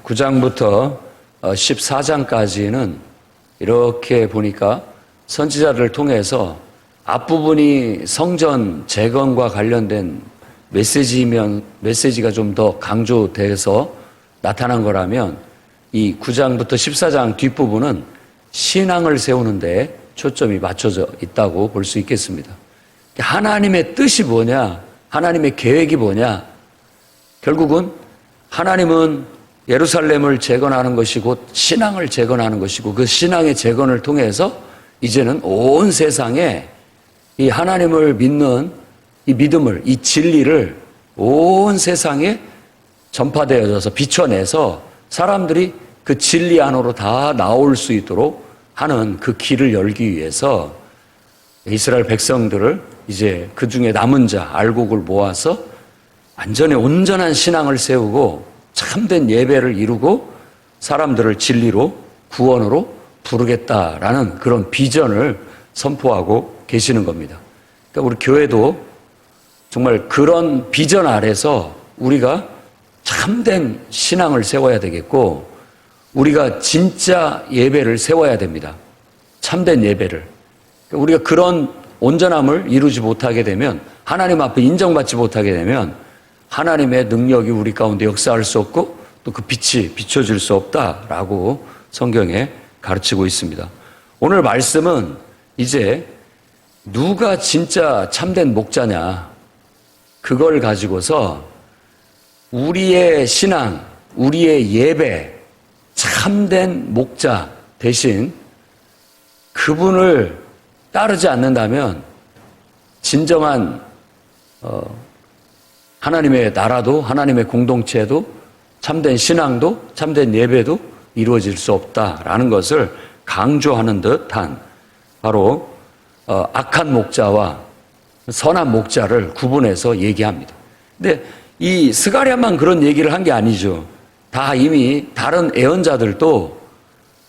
9장부터 14장까지는 이렇게 보니까 선지자들을 통해서 앞부분이 성전 재건과 관련된 메시지가 좀 더 강조돼서 나타난 거라면 이 9장부터 14장 뒷부분은 신앙을 세우는 데 초점이 맞춰져 있다고 볼 수 있겠습니다. 하나님의 뜻이 뭐냐? 하나님의 계획이 뭐냐? 결국은 하나님은 예루살렘을 재건하는 것이 곧 신앙을 재건하는 것이고 그 신앙의 재건을 통해서 이제는 온 세상에 이 하나님을 믿는 이 믿음을, 이 진리를 온 세상에 전파되어져서 비춰내서 사람들이 그 진리 안으로 다 나올 수 있도록 하는 그 길을 열기 위해서 이스라엘 백성들을 이제 그 중에 남은 자, 알곡을 모아서 완전히 온전한 신앙을 세우고 참된 예배를 이루고 사람들을 진리로 구원으로 부르겠다라는 그런 비전을 선포하고 계시는 겁니다. 그러니까 우리 교회도 정말 그런 비전 아래서 우리가 참된 신앙을 세워야 되겠고 우리가 진짜 예배를 세워야 됩니다. 참된 예배를. 그러니까 우리가 그런 온전함을 이루지 못하게 되면 하나님 앞에 인정받지 못하게 되면 하나님의 능력이 우리 가운데 역사할 수 없고 또 그 빛이 비춰질 수 없다라고 성경에 가르치고 있습니다. 오늘 말씀은 이제 누가 진짜 참된 목자냐 그걸 가지고서 우리의 신앙, 우리의 예배, 참된 목자 대신 그분을 따르지 않는다면 진정한 하나님의 나라도 하나님의 공동체도 참된 신앙도 참된 예배도 이루어질 수 없다라는 것을 강조하는 듯한 바로 악한 목자와 선한 목자를 구분해서 얘기합니다. 근데 이 스가랴만 그런 얘기를 한 게 아니죠. 다 이미 다른 예언자들도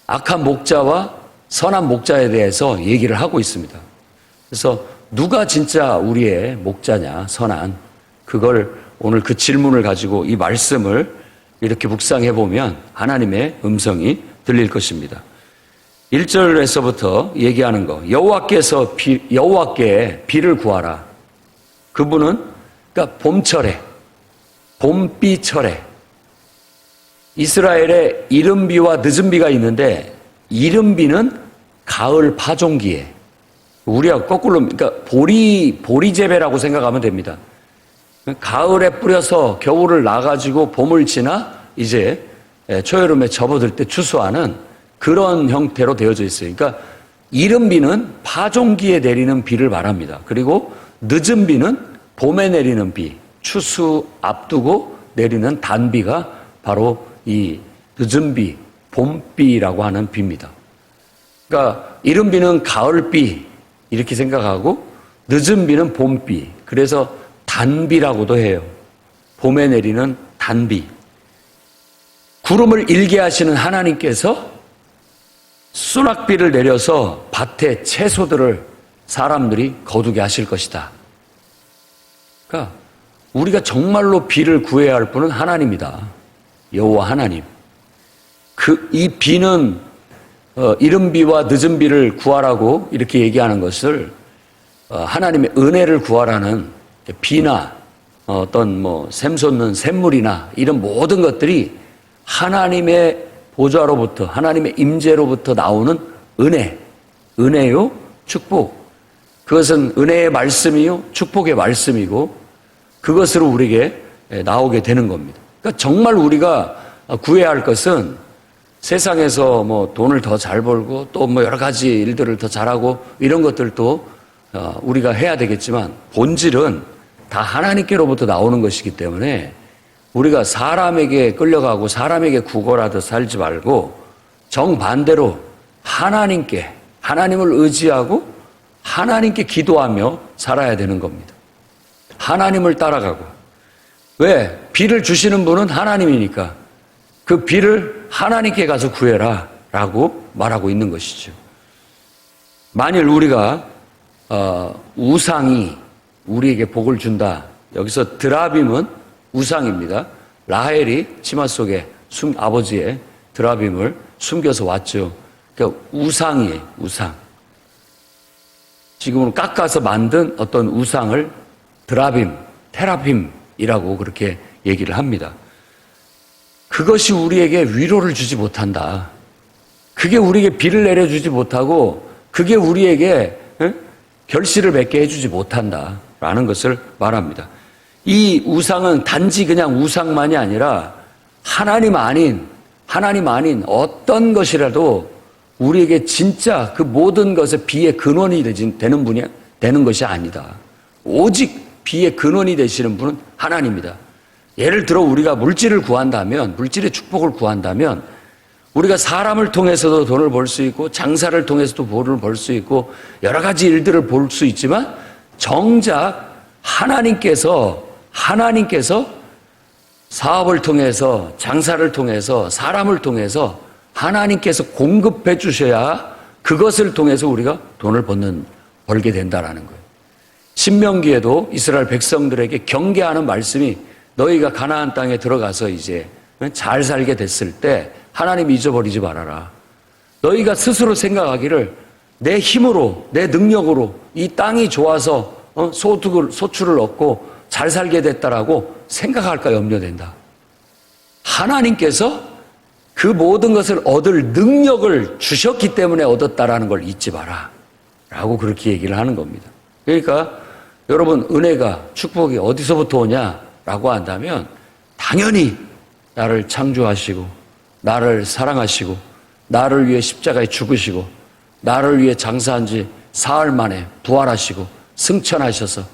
악한 목자와 선한 목자에 대해서 얘기를 하고 있습니다. 그래서 누가 진짜 우리의 목자냐, 선한, 그걸 오늘 그 질문을 가지고 이 말씀을 이렇게 묵상해 보면 하나님의 음성이 들릴 것입니다. 1절에서부터 얘기하는 거, 여호와께 비를 구하라. 그분은 그러니까 봄철에, 봄비철에 이스라엘에 이른 비와 늦은 비가 있는데 이른 비는 가을 파종기에 우리가 거꾸로 그러니까 보리재배라고 생각하면 됩니다. 가을에 뿌려서 겨울을 나가지고 봄을 지나 이제 초여름에 접어들 때 추수하는 그런 형태로 되어져 있어요. 그러니까 이른 비는 파종기에 내리는 비를 말합니다. 그리고 늦은 비는 봄에 내리는 비, 추수 앞두고 내리는 단비가 바로 이 늦은 비, 봄비라고 하는 비입니다. 그러니까 이른 비는 가을비 이렇게 생각하고 늦은 비는 봄비, 그래서 단비라고도 해요. 봄에 내리는 단비. 구름을 일게 하시는 하나님께서 수낙비를 내려서 밭의 채소들을 사람들이 거두게 하실 것이다. 그러니까 우리가 정말로 비를 구해야 할 분은 하나님이다. 여호와 하나님. 이 비는 이른 비와 늦은 비를 구하라고 이렇게 얘기하는 것을 하나님의 은혜를 구하라는 비나 어떤 샘솟는 샘물이나 이런 모든 것들이 하나님의 보좌로부터 하나님의 임재로부터 나오는 은혜요 축복. 그것은 은혜의 말씀이요 축복의 말씀이고 그것으로 우리에게 나오게 되는 겁니다. 그러니까 정말 우리가 구해야 할 것은 세상에서 돈을 더 잘 벌고 또 여러 가지 일들을 더 잘하고 이런 것들도 우리가 해야 되겠지만 본질은 다 하나님께로부터 나오는 것이기 때문에 우리가 사람에게 끌려가고 사람에게 구걸하듯 살지 말고 정반대로 하나님을 의지하고 하나님께 기도하며 살아야 되는 겁니다. 하나님을 따라가고. 왜? 비를 주시는 분은 하나님이니까 그 비를 하나님께 가서 구해라 라고 말하고 있는 것이죠. 만일 우리가 우상이 우리에게 복을 준다. 여기서 드라빔은 우상입니다. 라헬이 치마 속에 아버지의 드라빔을 숨겨서 왔죠. 그러니까 우상이에요, 우상. 지금은 깎아서 만든 어떤 우상을 드라빔, 테라빔이라고 그렇게 얘기를 합니다. 그것이 우리에게 위로를 주지 못한다. 그게 우리에게 비를 내려주지 못하고 그게 우리에게 결실을 맺게 해주지 못한다라는 것을 말합니다. 이 우상은 단지 그냥 우상만이 아니라 하나님 아닌 어떤 것이라도 우리에게 진짜 그 모든 것의 비의 근원이 되는 것이 아니다. 오직 비의 근원이 되시는 분은 하나님이다. 예를 들어 우리가 물질의 축복을 구한다면 우리가 사람을 통해서도 돈을 벌 수 있고 장사를 통해서도 돈을 벌 수 있고 여러 가지 일들을 볼 수 있지만 정작 하나님께서 사업을 통해서 장사를 통해서 사람을 통해서 하나님께서 공급해 주셔야 그것을 통해서 우리가 돈을 벌게 된다라는 거예요. 신명기에도 이스라엘 백성들에게 경계하는 말씀이 너희가 가나안 땅에 들어가서 이제 잘 살게 됐을 때 하나님 잊어버리지 말아라. 너희가 스스로 생각하기를 내 힘으로 내 능력으로 이 땅이 좋아서 소출을 얻고 잘 살게 됐다라고 생각할까 염려된다. 하나님께서 그 모든 것을 얻을 능력을 주셨기 때문에 얻었다라는 걸 잊지 마라 라고 그렇게 얘기를 하는 겁니다. 그러니까 여러분 은혜가 축복이 어디서부터 오냐라고 한다면 당연히 나를 창조하시고 나를 사랑하시고 나를 위해 십자가에 죽으시고 나를 위해 장사한 지 사흘 만에 부활하시고 승천하셔서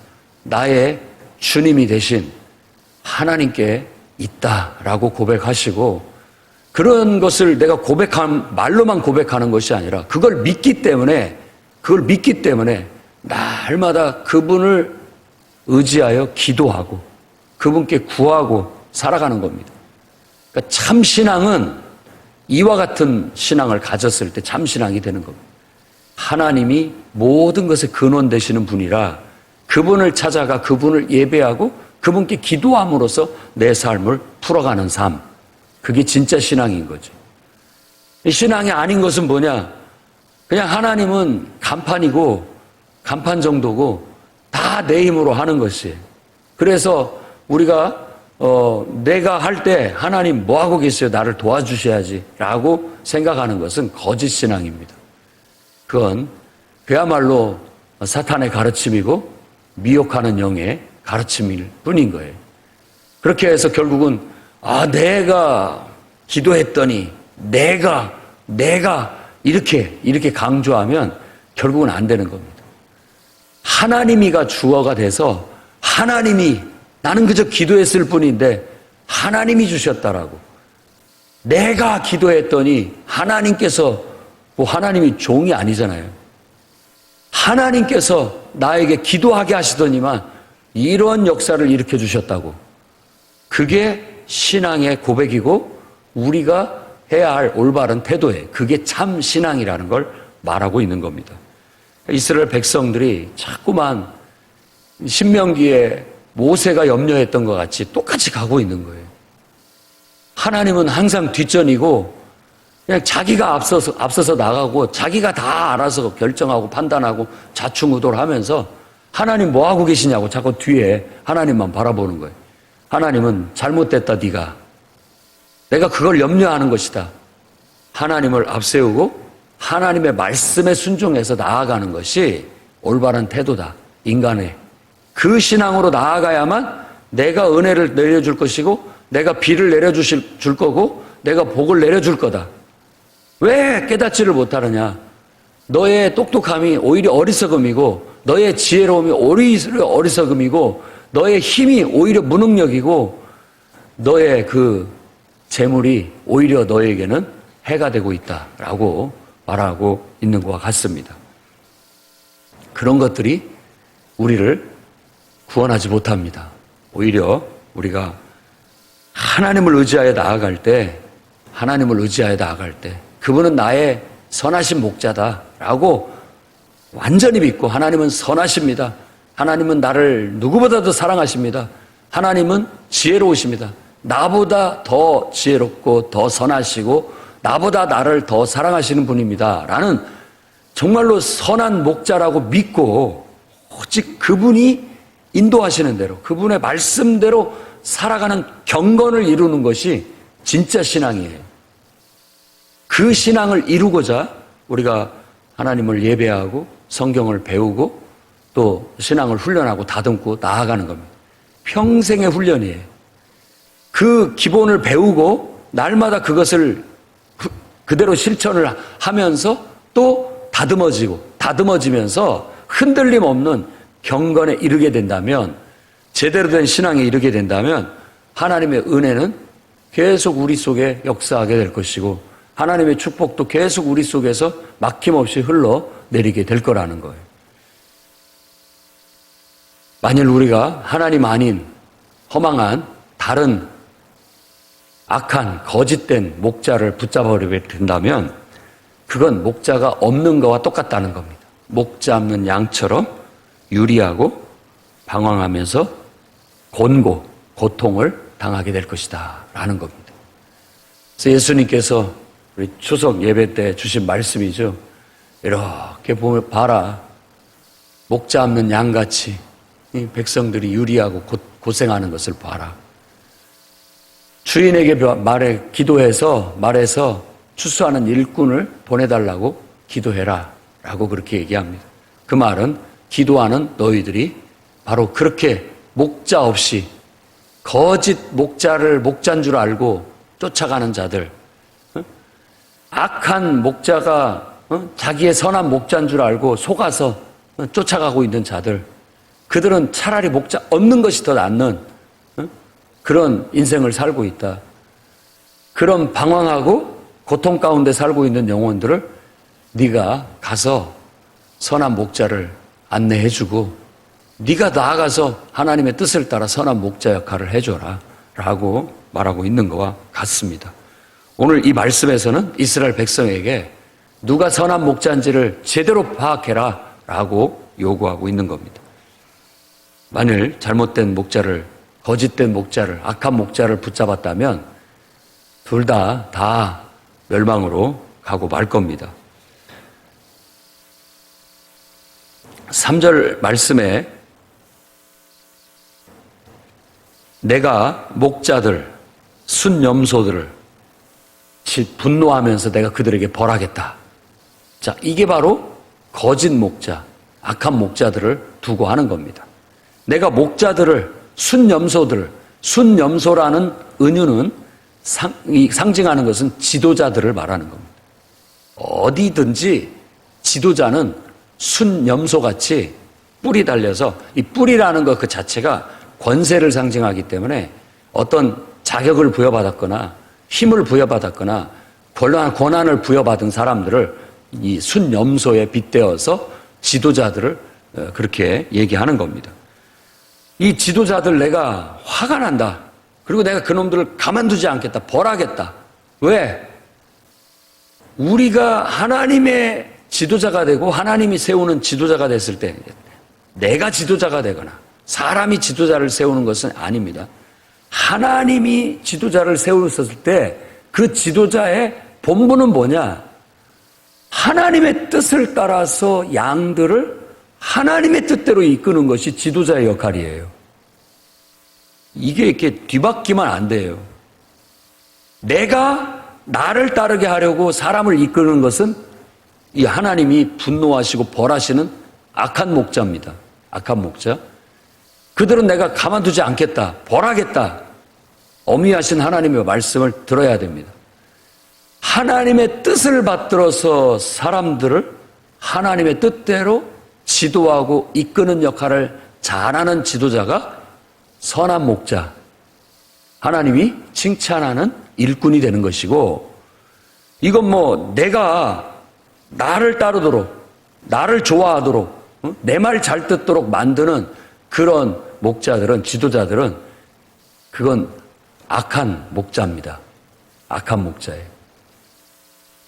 나의 주님이 되신 하나님께 있다라고 고백하시고 그런 것을 내가 말로만 고백하는 것이 아니라 그걸 믿기 때문에 날마다 그분을 의지하여 기도하고 그분께 구하고 살아가는 겁니다. 그러니까 참신앙은 이와 같은 신앙을 가졌을 때 참신앙이 되는 겁니다. 하나님이 모든 것의 근원 되시는 분이라 그분을 찾아가 그분을 예배하고 그분께 기도함으로써 내 삶을 풀어가는 삶. 그게 진짜 신앙인 거죠. 이 신앙이 아닌 것은 뭐냐? 그냥 하나님은 간판 정도고 다 내 힘으로 하는 것이에요. 그래서 우리가 내가 할 때 하나님 뭐 하고 계세요? 나를 도와주셔야지 라고 생각하는 것은 거짓 신앙입니다. 그건 그야말로 사탄의 가르침이고 미혹하는 영의 가르침일 뿐인 거예요. 그렇게 해서 결국은 내가 기도했더니 내가 이렇게 강조하면 결국은 안 되는 겁니다. 하나님이가 주어가 돼서 나는 그저 기도했을 뿐인데 하나님이 주셨다라고. 내가 기도했더니 하나님이 종이 아니잖아요. 하나님께서 나에게 기도하게 하시더니만 이런 역사를 일으켜 주셨다고. 그게 신앙의 고백이고 우리가 해야 할 올바른 태도예요. 그게 참 신앙이라는 걸 말하고 있는 겁니다. 이스라엘 백성들이 자꾸만 신명기에 모세가 염려했던 것 같이 똑같이 가고 있는 거예요. 하나님은 항상 뒷전이고 그냥 자기가 앞서서 나가고 자기가 다 알아서 결정하고 판단하고 좌충우돌 하면서 하나님 뭐 하고 계시냐고 자꾸 뒤에 하나님만 바라보는 거예요. 하나님은 잘못됐다 네가. 내가 그걸 염려하는 것이다. 하나님을 앞세우고 하나님의 말씀에 순종해서 나아가는 것이 올바른 태도다. 인간의. 그 신앙으로 나아가야만 내가 은혜를 내려줄 것이고 내가 비를 내려줄 거고 내가 복을 내려줄 거다. 왜 깨닫지를 못하느냐? 너의 똑똑함이 오히려 어리석음이고 너의 지혜로움이 오히려 어리석음이고 너의 힘이 오히려 무능력이고 너의 그 재물이 오히려 너에게는 해가 되고 있다라고 말하고 있는 것과 같습니다. 그런 것들이 우리를 구원하지 못합니다. 오히려 우리가 하나님을 의지하여 나아갈 때 그분은 나의 선하신 목자다라고 완전히 믿고 하나님은 선하십니다. 하나님은 나를 누구보다도 사랑하십니다. 하나님은 지혜로우십니다. 나보다 더 지혜롭고 더 선하시고 나보다 나를 더 사랑하시는 분입니다. 라는 정말로 선한 목자라고 믿고 오직 그분이 인도하시는 대로 그분의 말씀대로 살아가는 경건을 이루는 것이 진짜 신앙이에요. 그 신앙을 이루고자 우리가 하나님을 예배하고 성경을 배우고 또 신앙을 훈련하고 다듬고 나아가는 겁니다. 평생의 훈련이에요. 그 기본을 배우고 날마다 그것을 그대로 실천을 하면서 또 다듬어지면서 흔들림 없는 경건에 이르게 된다면, 제대로 된 신앙에 이르게 된다면 하나님의 은혜는 계속 우리 속에 역사하게 될 것이고 하나님의 축복도 계속 우리 속에서 막힘없이 흘러내리게 될 거라는 거예요. 만일 우리가 하나님 아닌 허망한 다른 악한 거짓된 목자를 붙잡아버리게 된다면 그건 목자가 없는 거와 똑같다는 겁니다. 목자 없는 양처럼 유리하고 방황하면서 고통을 당하게 될 것이다 라는 겁니다. 그래서 예수님께서 우리 추석 예배 때 주신 말씀이죠. 이렇게 보면 봐라. 목자 없는 양같이 이 백성들이 유리하고 고생하는 것을 봐라. 주인에게 말해서 추수하는 일꾼을 보내달라고 기도해라 라고 그렇게 얘기합니다. 그 말은 기도하는 너희들이 바로 그렇게 목자 없이 거짓 목자를 목자인 줄 알고 쫓아가는 자들, 악한 목자가 자기의 선한 목자인 줄 알고 속아서 쫓아가고 있는 자들, 그들은 차라리 목자 없는 것이 더 낫는 그런 인생을 살고 있다. 그런 방황하고 고통 가운데 살고 있는 영혼들을 네가 가서 선한 목자를 안내해주고 네가 나아가서 하나님의 뜻을 따라 선한 목자 역할을 해줘라 라고 말하고 있는 것과 같습니다. 오늘 이 말씀에서는 이스라엘 백성에게 누가 선한 목자인지를 제대로 파악해라 라고 요구하고 있는 겁니다. 만일 잘못된 목자를, 거짓된 목자를, 악한 목자를 붙잡았다면 둘 다 멸망으로 가고 말 겁니다. 3절 말씀에 내가 목자들, 순염소들을 분노하면서 내가 그들에게 벌하겠다. 자, 이게 바로 거짓 목자, 악한 목자들을 두고 하는 겁니다. 내가 목자들을, 순염소라는 은유는 상징하는 것은 지도자들을 말하는 겁니다. 어디든지 지도자는 순염소같이 뿔이 달려서, 이 뿔이라는 것 그 자체가 권세를 상징하기 때문에 어떤 자격을 부여받았거나 힘을 부여받았거나 권한을 부여받은 사람들을 이 순염소에 빗대어서 지도자들을 그렇게 얘기하는 겁니다. 이 지도자들 내가 화가 난다. 그리고 내가 그놈들을 가만두지 않겠다. 벌하겠다. 왜? 우리가 하나님의 지도자가 되고 하나님이 세우는 지도자가 됐을 때 내가 지도자가 되거나 사람이 지도자를 세우는 것은 아닙니다. 하나님이 지도자를 세우셨을 때 그 지도자의 본분은 뭐냐? 하나님의 뜻을 따라서 양들을 하나님의 뜻대로 이끄는 것이 지도자의 역할이에요. 이게 이렇게 뒤바뀌면 안 돼요. 내가 나를 따르게 하려고 사람을 이끄는 것은 이 하나님이 분노하시고 벌하시는 악한 목자입니다. 악한 목자. 그들은 내가 가만두지 않겠다. 벌하겠다. 어미하신 하나님의 말씀을 들어야 됩니다. 하나님의 뜻을 받들어서 사람들을 하나님의 뜻대로 지도하고 이끄는 역할을 잘하는 지도자가 선한 목자, 하나님이 칭찬하는 일꾼이 되는 것이고, 이건 뭐 내가 나를 따르도록, 나를 좋아하도록, 내 말 잘 듣도록 만드는 그런 목자들은, 지도자들은 그건 악한 목자입니다. 악한 목자예요.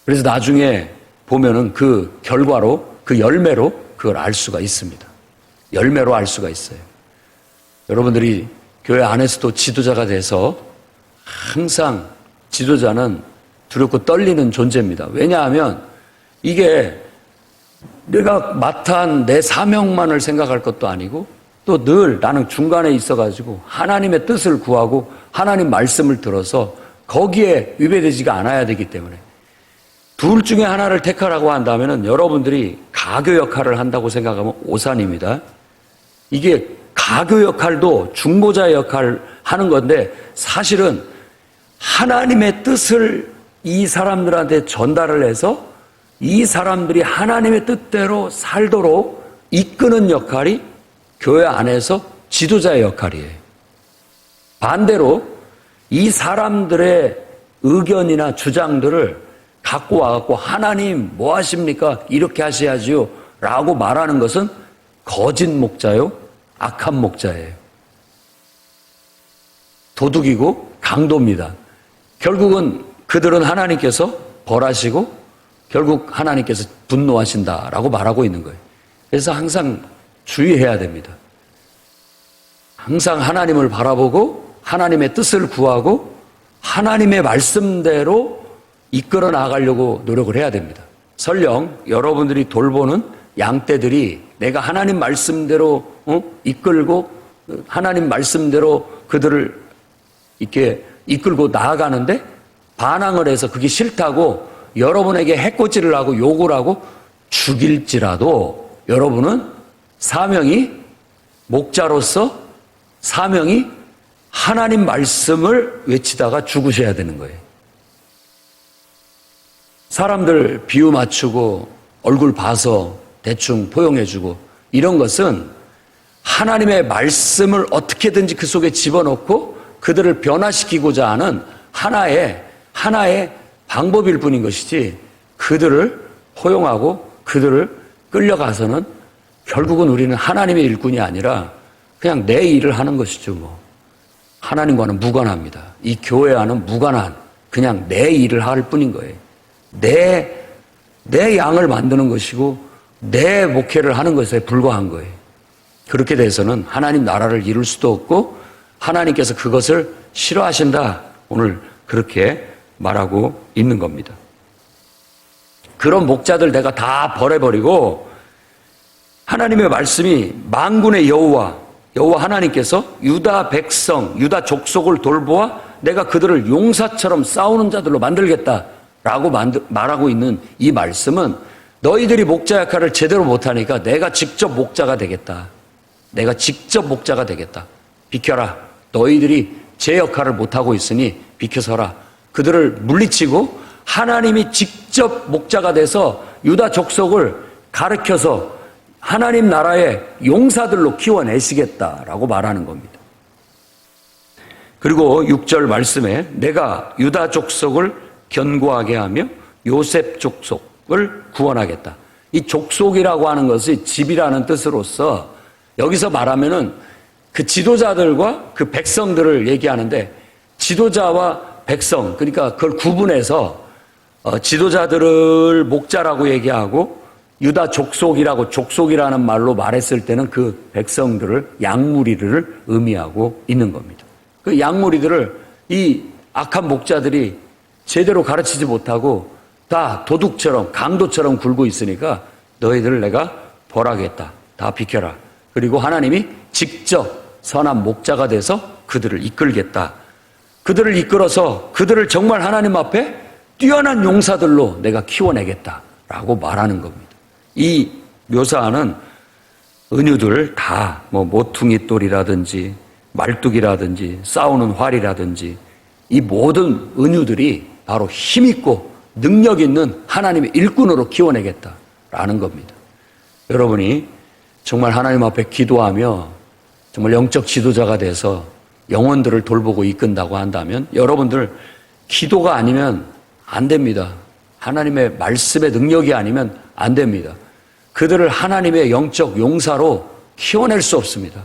그래서 나중에 보면은 그 결과로, 그 열매로 그걸 알 수가 있습니다. 열매로 알 수가 있어요. 여러분들이 교회 안에서도 지도자가 돼서 항상 지도자는 두렵고 떨리는 존재입니다. 왜냐하면 이게 내가 맡은 내 사명만을 생각할 것도 아니고 또 늘 나는 중간에 있어가지고 하나님의 뜻을 구하고 하나님 말씀을 들어서 거기에 위배되지가 않아야 되기 때문에 둘 중에 하나를 택하라고 한다면 여러분들이 가교 역할을 한다고 생각하면 오산입니다. 이게 가교 역할도 중보자의 역할을 하는 건데 사실은 하나님의 뜻을 이 사람들한테 전달을 해서 이 사람들이 하나님의 뜻대로 살도록 이끄는 역할이 교회 안에서 지도자의 역할이에요. 반대로 이 사람들의 의견이나 주장들을 갖고 와갖고 하나님 뭐 하십니까? 이렇게 하셔야지요 라고 말하는 것은 거짓 목자요, 악한 목자예요. 도둑이고 강도입니다. 결국은 그들은 하나님께서 벌하시고 결국 하나님께서 분노하신다라고 말하고 있는 거예요. 그래서 항상 주의해야 됩니다. 항상 하나님을 바라보고 하나님의 뜻을 구하고 하나님의 말씀대로 이끌어 나가려고 노력을 해야 됩니다. 설령 여러분들이 돌보는 양떼들이 내가 하나님 말씀대로 이끌고 하나님 말씀대로 그들을 이렇게 이끌고 나아가는데 반항을 해서 그게 싫다고 여러분에게 해코지를 하고 욕을 하고 죽일지라도 여러분은 사명이 목자로서 사명이 하나님 말씀을 외치다가 죽으셔야 되는 거예요. 사람들 비유 맞추고 얼굴 봐서 대충 포용해주고 이런 것은 하나님의 말씀을 어떻게든지 그 속에 집어넣고 그들을 변화시키고자 하는 하나의 방법일 뿐인 것이지 그들을 포용하고 그들을 끌려가서는 결국은 우리는 하나님의 일꾼이 아니라 그냥 내 일을 하는 것이죠. 뭐 하나님과는 무관합니다. 이 교회와는 무관한 그냥 내 일을 할 뿐인 거예요. 내 양을 만드는 것이고 내 목회를 하는 것에 불과한 거예요. 그렇게 돼서는 하나님 나라를 이룰 수도 없고 하나님께서 그것을 싫어하신다. 오늘 그렇게 말하고 있는 겁니다. 그런 목자들 내가 다 버려버리고 하나님의 말씀이 만군의 여호와 하나님께서 유다 백성, 유다 족속을 돌보아 내가 그들을 용사처럼 싸우는 자들로 만들겠다라고 말하고 있는 이 말씀은 너희들이 목자 역할을 제대로 못하니까 내가 직접 목자가 되겠다. 내가 직접 목자가 되겠다. 비켜라. 너희들이 제 역할을 못하고 있으니 비켜서라. 그들을 물리치고 하나님이 직접 목자가 돼서 유다 족속을 가르쳐서 하나님 나라의 용사들로 키워내시겠다라고 말하는 겁니다. 그리고 6절 말씀에 내가 유다 족속을 견고하게 하며 요셉 족속을 구원하겠다. 이 족속이라고 하는 것이 집이라는 뜻으로서 여기서 말하면은 그 지도자들과 그 백성들을 얘기하는데 지도자와 백성, 그러니까 그걸 구분해서 지도자들을 목자라고 얘기하고 유다 족속이라는 말로 말했을 때는 그 백성들을 양무리들을 의미하고 있는 겁니다. 그 양무리들을 이 악한 목자들이 제대로 가르치지 못하고 다 도둑처럼 강도처럼 굴고 있으니까 너희들을 내가 벌하겠다. 다 비켜라. 그리고 하나님이 직접 선한 목자가 돼서 그들을 이끌겠다. 그들을 이끌어서 그들을 정말 하나님 앞에 뛰어난 용사들로 내가 키워내겠다라고 말하는 겁니다. 이 묘사는 은유들 다 모퉁이 돌이라든지 말뚝이라든지 싸우는 활이라든지 이 모든 은유들이 바로 힘있고 능력 있는 하나님의 일꾼으로 키워내겠다라는 겁니다. 여러분이 정말 하나님 앞에 기도하며 정말 영적 지도자가 돼서 영혼들을 돌보고 이끈다고 한다면 여러분들 기도가 아니면 안 됩니다. 하나님의 말씀의 능력이 아니면 안 됩니다. 그들을 하나님의 영적 용사로 키워낼 수 없습니다.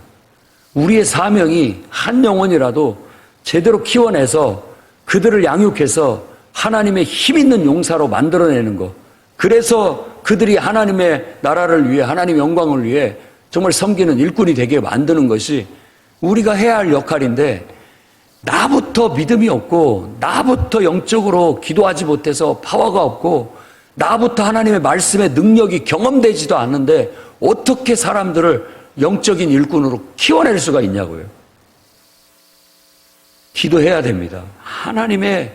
우리의 사명이 한 영혼이라도 제대로 키워내서 그들을 양육해서 하나님의 힘있는 용사로 만들어내는 것. 그래서 그들이 하나님의 나라를 위해 하나님의 영광을 위해 정말 섬기는 일꾼이 되게 만드는 것이 우리가 해야 할 역할인데 나부터 믿음이 없고, 나부터 영적으로 기도하지 못해서 파워가 없고, 나부터 하나님의 말씀의 능력이 경험되지도 않는데 어떻게 사람들을 영적인 일꾼으로 키워낼 수가 있냐고요. 기도해야 됩니다. 하나님의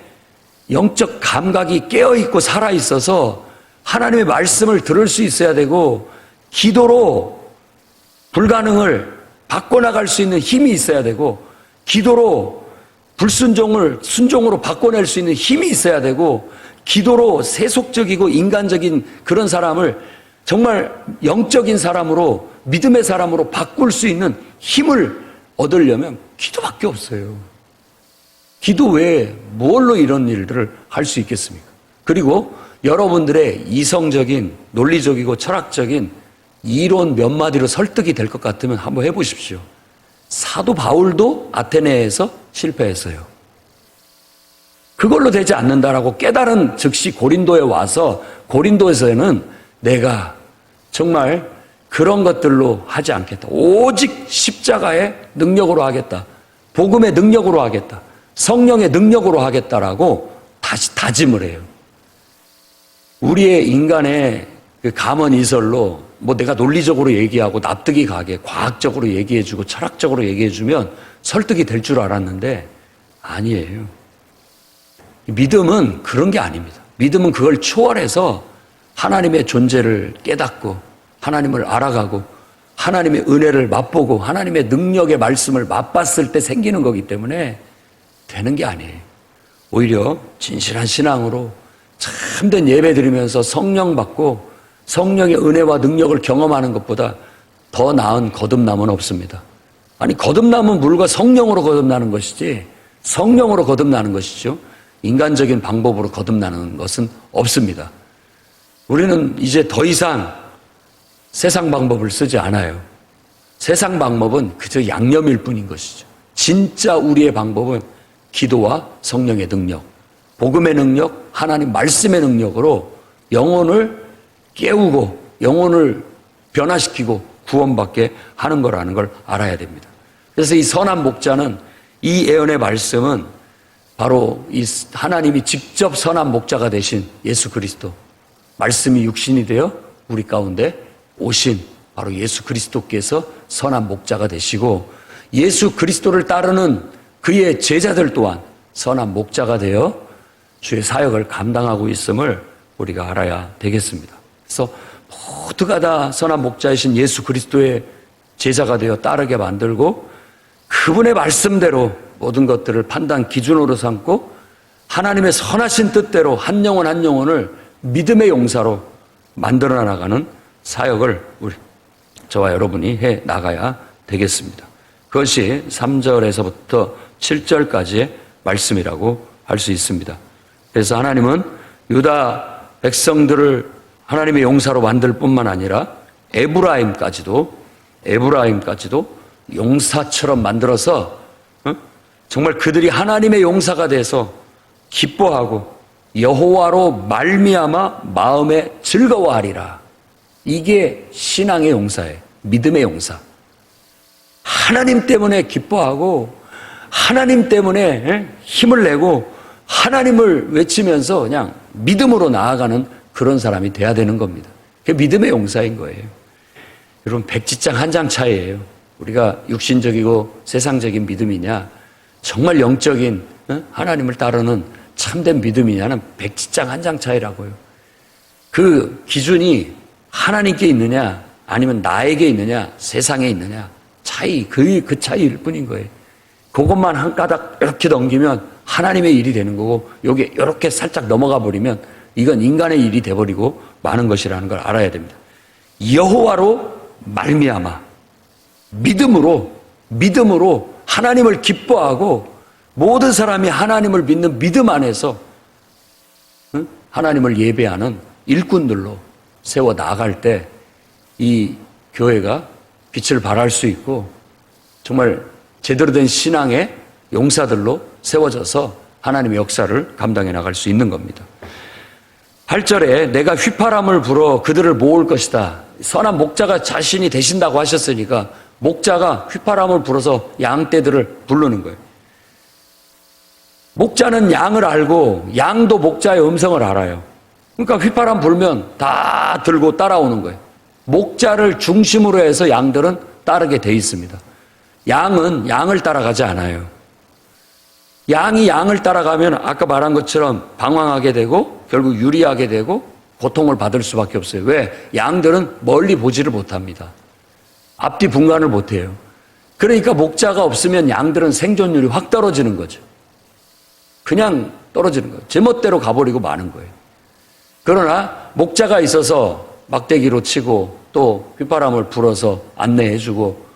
영적 감각이 깨어있고 살아있어서 하나님의 말씀을 들을 수 있어야 되고, 기도로 불가능을 바꿔나갈 수 있는 힘이 있어야 되고, 기도로 불순종을 순종으로 바꿔낼 수 있는 힘이 있어야 되고, 기도로 세속적이고 인간적인 그런 사람을 정말 영적인 사람으로, 믿음의 사람으로 바꿀 수 있는 힘을 얻으려면 기도밖에 없어요. 기도 외에 뭘로 이런 일들을 할 수 있겠습니까? 그리고 여러분들의 이성적인, 논리적이고 철학적인 이론 몇 마디로 설득이 될 것 같으면 한번 해보십시오. 사도 바울도 아테네에서 실패했어요. 그걸로 되지 않는다라고 깨달은 즉시 고린도에 와서, 고린도에서는 내가 정말 그런 것들로 하지 않겠다. 오직 십자가의 능력으로 하겠다. 복음의 능력으로 하겠다. 성령의 능력으로 하겠다라고 다시 다짐을 해요. 우리의 인간의 그 감언이설로 뭐 내가 논리적으로 얘기하고 납득이 가게 과학적으로 얘기해주고 철학적으로 얘기해주면 설득이 될 줄 알았는데 아니에요. 믿음은 그런 게 아닙니다. 믿음은 그걸 초월해서 하나님의 존재를 깨닫고 하나님을 알아가고 하나님의 은혜를 맛보고 하나님의 능력의 말씀을 맛봤을 때 생기는 거기 때문에 되는 게 아니에요. 오히려 진실한 신앙으로 참된 예배 드리면서 성령 받고 성령의 은혜와 능력을 경험하는 것보다 더 나은 거듭남은 없습니다. 아니, 거듭남은 물과 성령으로 거듭나는 것이지 성령으로 거듭나는 것이죠. 인간적인 방법으로 거듭나는 것은 없습니다. 우리는 이제 더 이상 세상 방법을 쓰지 않아요. 세상 방법은 그저 양념일 뿐인 것이죠. 진짜 우리의 방법은 기도와 성령의 능력, 복음의 능력, 하나님 말씀의 능력으로 영혼을 깨우고 영혼을 변화시키고 구원받게 하는 거라는 걸 알아야 됩니다. 그래서 이 선한 목자는, 이 예언의 말씀은 바로 이 하나님이 직접 선한 목자가 되신 예수 그리스도, 말씀이 육신이 되어 우리 가운데 오신 바로 예수 그리스도께서 선한 목자가 되시고, 예수 그리스도를 따르는 그의 제자들 또한 선한 목자가 되어 주의 사역을 감당하고 있음을 우리가 알아야 되겠습니다. 그래서 모두가 다 선한 목자이신 예수 그리스도의 제자가 되어 따르게 만들고, 그분의 말씀대로 모든 것들을 판단 기준으로 삼고 하나님의 선하신 뜻대로 한 영혼 한 영혼을 믿음의 용사로 만들어 나가는 사역을 저와 여러분이 해 나가야 되겠습니다. 그것이 3절에서부터 7절까지의 말씀이라고 할 수 있습니다. 그래서 하나님은 유다 백성들을 하나님의 용사로 만들 뿐만 아니라 에브라임까지도 용사처럼 만들어서 정말 그들이 하나님의 용사가 돼서 기뻐하고 여호와로 말미암아 마음에 즐거워하리라. 이게 신앙의 용사예요. 믿음의 용사. 하나님 때문에 기뻐하고 하나님 때문에 힘을 내고 하나님을 외치면서 그냥 믿음으로 나아가는 그런 사람이 돼야 되는 겁니다. 그게 믿음의 용사인 거예요. 여러분, 백지장 한 장 차이예요. 우리가 육신적이고 세상적인 믿음이냐, 정말 영적인 하나님을 따르는 참된 믿음이냐는 백지장 한 장 차이라고요. 그 기준이 하나님께 있느냐 아니면 나에게 있느냐 세상에 있느냐 차이, 그 차이일 뿐인 거예요. 그것만 한 가닥 이렇게 넘기면 하나님의 일이 되는 거고, 여기 이렇게 살짝 넘어가 버리면 이건 인간의 일이 돼버리고 마는 것이라는 걸 알아야 됩니다. 여호와로 말미암아 믿음으로 하나님을 기뻐하고 모든 사람이 하나님을 믿는 믿음 안에서 하나님을 예배하는 일꾼들로 세워 나갈 때 이 교회가 빛을 발할 수 있고 정말 제대로 된 신앙의 용사들로 세워져서 하나님의 역사를 감당해 나갈 수 있는 겁니다. 8절에 내가 휘파람을 불어 그들을 모을 것이다. 선한 목자가 자신이 되신다고 하셨으니까 목자가 휘파람을 불어서 양떼들을 부르는 거예요. 목자는 양을 알고 양도 목자의 음성을 알아요. 그러니까 휘파람 불면 다 들고 따라오는 거예요. 목자를 중심으로 해서 양들은 따르게 돼 있습니다. 양은 양을 따라가지 않아요. 양이 양을 따라가면 아까 말한 것처럼 방황하게 되고 결국 유리하게 되고 고통을 받을 수밖에 없어요. 왜? 양들은 멀리 보지를 못합니다. 앞뒤 분간을 못해요. 그러니까 목자가 없으면 양들은 생존율이 확 떨어지는 거죠. 그냥 떨어지는 거예요. 제멋대로 가버리고 마는 거예요. 그러나 목자가 있어서 막대기로 치고 또 휘파람을 불어서 안내해주고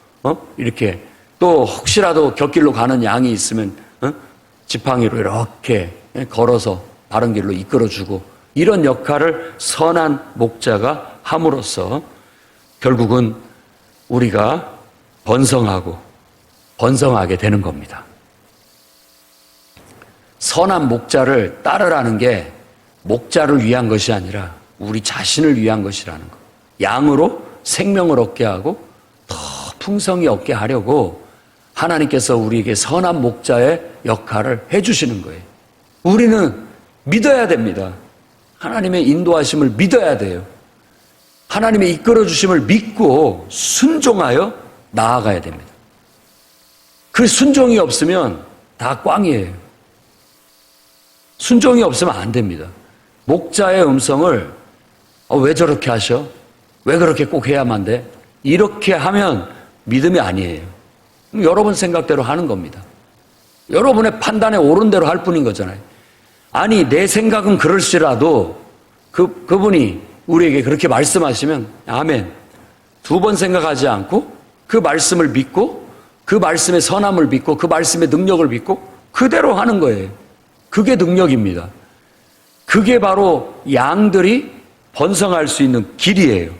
이렇게 또 혹시라도 곁길로 가는 양이 있으면 지팡이로 이렇게 걸어서 바른 길로 이끌어주고 이런 역할을 선한 목자가 함으로써 결국은 우리가 번성하게 되는 겁니다. 선한 목자를 따르라는 게 목자를 위한 것이 아니라 우리 자신을 위한 것이라는 것. 양으로 생명을 얻게 하고 더 풍성히 얻게 하려고 하나님께서 우리에게 선한 목자의 역할을 해주시는 거예요. 우리는 믿어야 됩니다. 하나님의 인도하심을 믿어야 돼요. 하나님의 이끌어주심을 믿고 순종하여 나아가야 됩니다. 그 순종이 없으면 다 꽝이에요. 순종이 없으면 안 됩니다. 목자의 음성을 왜 저렇게 하셔? 왜 그렇게 꼭 해야만 돼? 이렇게 하면 믿음이 아니에요. 여러분 생각대로 하는 겁니다. 여러분의 판단에 옳은 대로 할 뿐인 거잖아요. 아니 내 생각은 그럴지라도 그분이 우리에게 그렇게 말씀하시면 아멘. 두 번 생각하지 않고 그 말씀을 믿고 그 말씀의 선함을 믿고 그 말씀의 능력을 믿고 그대로 하는 거예요. 그게 능력입니다. 그게 바로 양들이 번성할 수 있는 길이에요.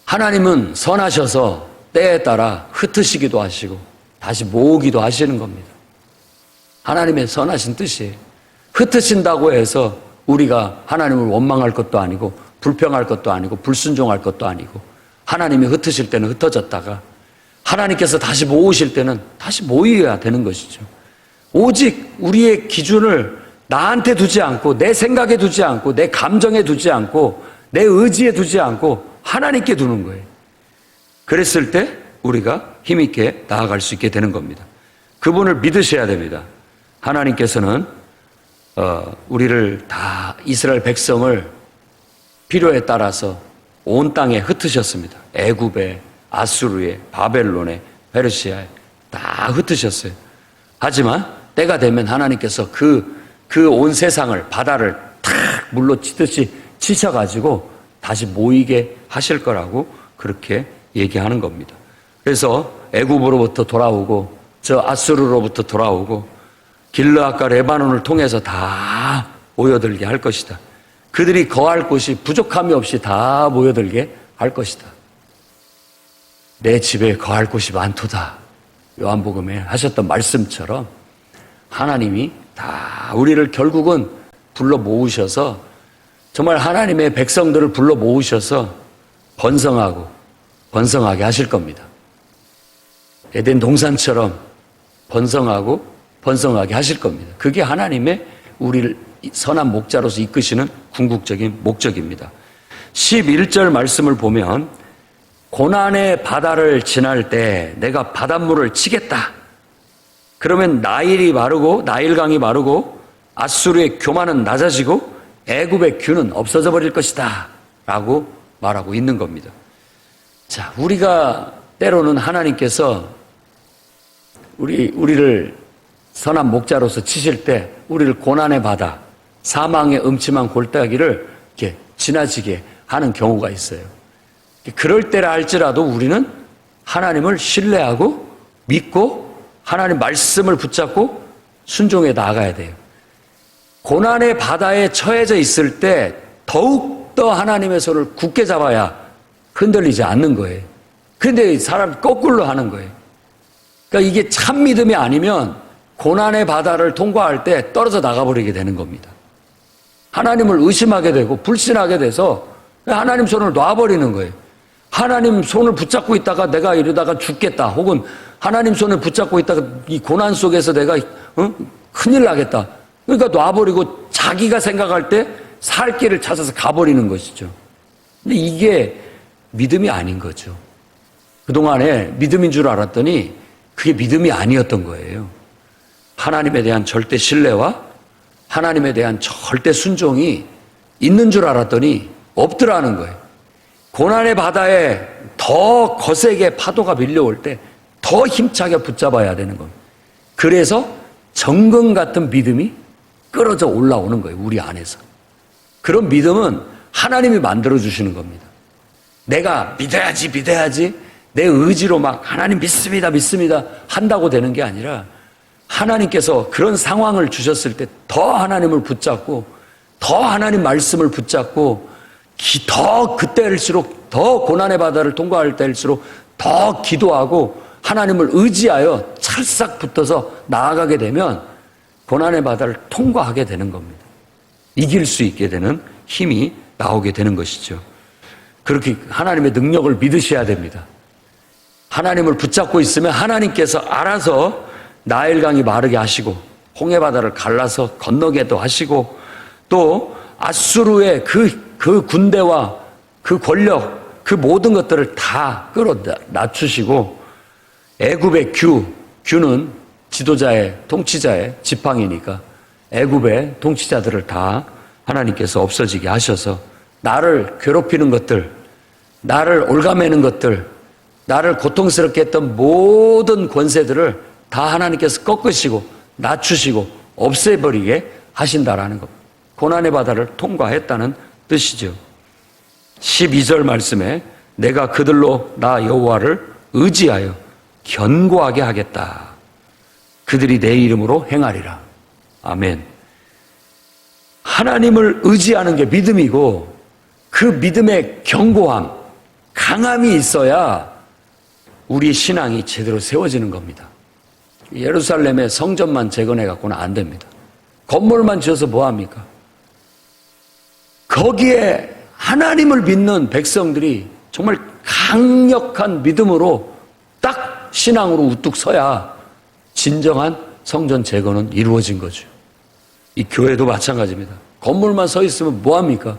하나님은 선하셔서 때에 따라 흩으시기도 하시고 다시 모으기도 하시는 겁니다. 하나님의 선하신 뜻이에요. 흩으신다고 해서 우리가 하나님을 원망할 것도 아니고 불평할 것도 아니고 불순종할 것도 아니고 하나님이 흩으실 때는 흩어졌다가 하나님께서 다시 모으실 때는 다시 모여야 되는 것이죠. 오직 우리의 기준을 나한테 두지 않고 내 생각에 두지 않고 내 감정에 두지 않고 내 의지에 두지 않고 하나님께 두는 거예요. 그랬을 때 우리가 힘있게 나아갈 수 있게 되는 겁니다. 그분을 믿으셔야 됩니다. 하나님께서는 우리를 다 이스라엘 백성을 필요에 따라서 온 땅에 흩으셨습니다. 애굽에, 아수르에, 바벨론에, 페르시아에 다 흩으셨어요. 하지만 때가 되면 하나님께서 그 온 세상을 바다를 탁 물로 치듯이 치셔가지고 다시 모이게 하실 거라고 그렇게 얘기하는 겁니다. 그래서 애굽으로부터 돌아오고 저 아수르로부터 돌아오고 길르앗과 레바논을 통해서 다 모여들게 할 것이다. 그들이 거할 곳이 부족함이 없이 다 모여들게 할 것이다. 내 집에 거할 곳이 많도다. 요한복음에 하셨던 말씀처럼 하나님이 다 우리를 결국은 불러 모으셔서 정말 하나님의 백성들을 불러 모으셔서 번성하게 하실 겁니다. 에덴 동산처럼 번성하게 하실 겁니다. 그게 하나님의 우리를 선한 목자로서 이끄시는 궁극적인 목적입니다. 11절 말씀을 보면 고난의 바다를 지날 때 내가 바닷물을 치겠다. 그러면 나일강이 마르고 아수르의 교만은 낮아지고 애굽의 균은 없어져 버릴 것이다 라고 말하고 있는 겁니다. 자, 우리가 때로는 하나님께서 우리를 선한 목자로서 치실 때 우리를 고난의 바다, 사망의 음침한 골짜기를 이렇게 지나치게 하는 경우가 있어요. 그럴 때라 할지라도 우리는 하나님을 신뢰하고 믿고 하나님 말씀을 붙잡고 순종해 나가야 돼요. 고난의 바다에 처해져 있을 때 더욱더 하나님의 손을 굳게 잡아야 흔들리지 않는 거예요. 그런데 사람이 거꾸로 하는 거예요. 그러니까 이게 참 믿음이 아니면 고난의 바다를 통과할 때 떨어져 나가버리게 되는 겁니다. 하나님을 의심하게 되고 불신하게 돼서 하나님 손을 놔버리는 거예요. 하나님 손을 붙잡고 있다가 내가 이러다가 죽겠다. 혹은 하나님 손을 붙잡고 있다가 이 고난 속에서 내가 큰일 나겠다. 그러니까 놔버리고 자기가 생각할 때 살 길을 찾아서 가버리는 것이죠. 근데 이게 믿음이 아닌 거죠. 그동안에 믿음인 줄 알았더니 그게 믿음이 아니었던 거예요. 하나님에 대한 절대 신뢰와 하나님에 대한 절대 순종이 있는 줄 알았더니 없더라는 거예요. 고난의 바다에 더 거세게 파도가 밀려올 때 더 힘차게 붙잡아야 되는 겁니다. 그래서 정금 같은 믿음이 끌어져 올라오는 거예요. 우리 안에서. 그런 믿음은 하나님이 만들어주시는 겁니다. 내가 믿어야지 내 의지로 막 하나님 믿습니다 한다고 되는 게 아니라 하나님께서 그런 상황을 주셨을 때 더 하나님을 붙잡고 더 하나님 말씀을 붙잡고 더 그때일수록 더 고난의 바다를 통과할 때일수록 더 기도하고 하나님을 의지하여 찰싹 붙어서 나아가게 되면 고난의 바다를 통과하게 되는 겁니다. 이길 수 있게 되는 힘이 나오게 되는 것이죠. 그렇게 하나님의 능력을 믿으셔야 됩니다. 하나님을 붙잡고 있으면 하나님께서 알아서 나일강이 마르게 하시고 홍해바다를 갈라서 건너게도 하시고 또 아수르의 그 군대와 그 권력 그 모든 것들을 다 끌어 낮추시고 애굽의 규는 지도자의 통치자의 지팡이니까 애굽의 통치자들을 다 하나님께서 없어지게 하셔서 나를 괴롭히는 것들, 나를 올가매는 것들, 나를 고통스럽게 했던 모든 권세들을 다 하나님께서 꺾으시고 낮추시고 없애버리게 하신다라는 것. 고난의 바다를 통과했다는 뜻이죠. 12절 말씀에 내가 그들로 나 여호와를 의지하여 견고하게 하겠다. 그들이 내 이름으로 행하리라. 아멘. 하나님을 의지하는 게 믿음이고 그 믿음의 견고함, 강함이 있어야 우리 신앙이 제대로 세워지는 겁니다. 예루살렘의 성전만 재건해 갖고는 안 됩니다. 건물만 지어서 뭐합니까? 거기에 하나님을 믿는 백성들이 정말 강력한 믿음으로 딱 신앙으로 우뚝 서야 진정한 성전 재건은 이루어진 거죠. 이 교회도 마찬가지입니다. 건물만 서 있으면 뭐합니까?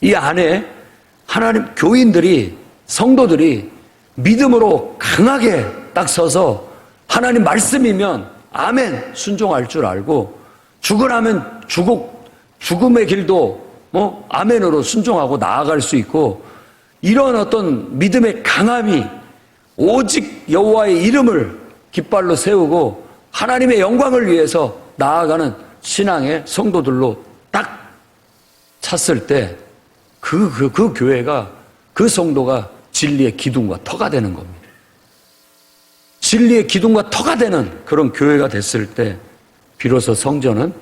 이 안에 하나님 교인들이 성도들이 믿음으로 강하게 딱 서서 하나님 말씀이면 아멘 순종할 줄 알고 죽으라면 죽음의 길도 아멘으로 순종하고 나아갈 수 있고 이런 어떤 믿음의 강함이 오직 여호와의 이름을 깃발로 세우고 하나님의 영광을 위해서 나아가는 신앙의 성도들로 딱 찼을 때 그 교회가 그 성도가 진리의 기둥과 터가 되는 겁니다. 진리의 기둥과 터가 되는 그런 교회가 됐을 때 비로소 성전은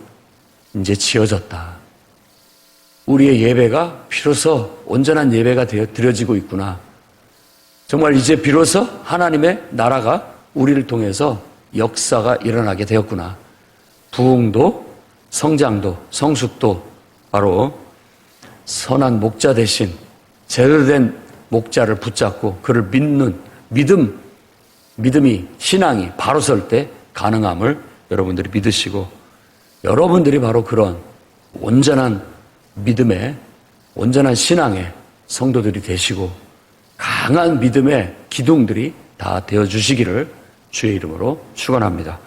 이제 지어졌다. 우리의 예배가 비로소 온전한 예배가 드려지고 있구나. 정말 이제 비로소 하나님의 나라가 우리를 통해서 역사가 일어나게 되었구나. 부흥도 성장도 성숙도 바로 선한 목자 대신 제대로 된 목자를 붙잡고 그를 믿는 믿음이 신앙이 바로 설 때 가능함을 여러분들이 믿으시고 여러분들이 바로 그런 온전한 믿음의 온전한 신앙의 성도들이 되시고 강한 믿음의 기둥들이 다 되어주시기를 주의 이름으로 축원합니다.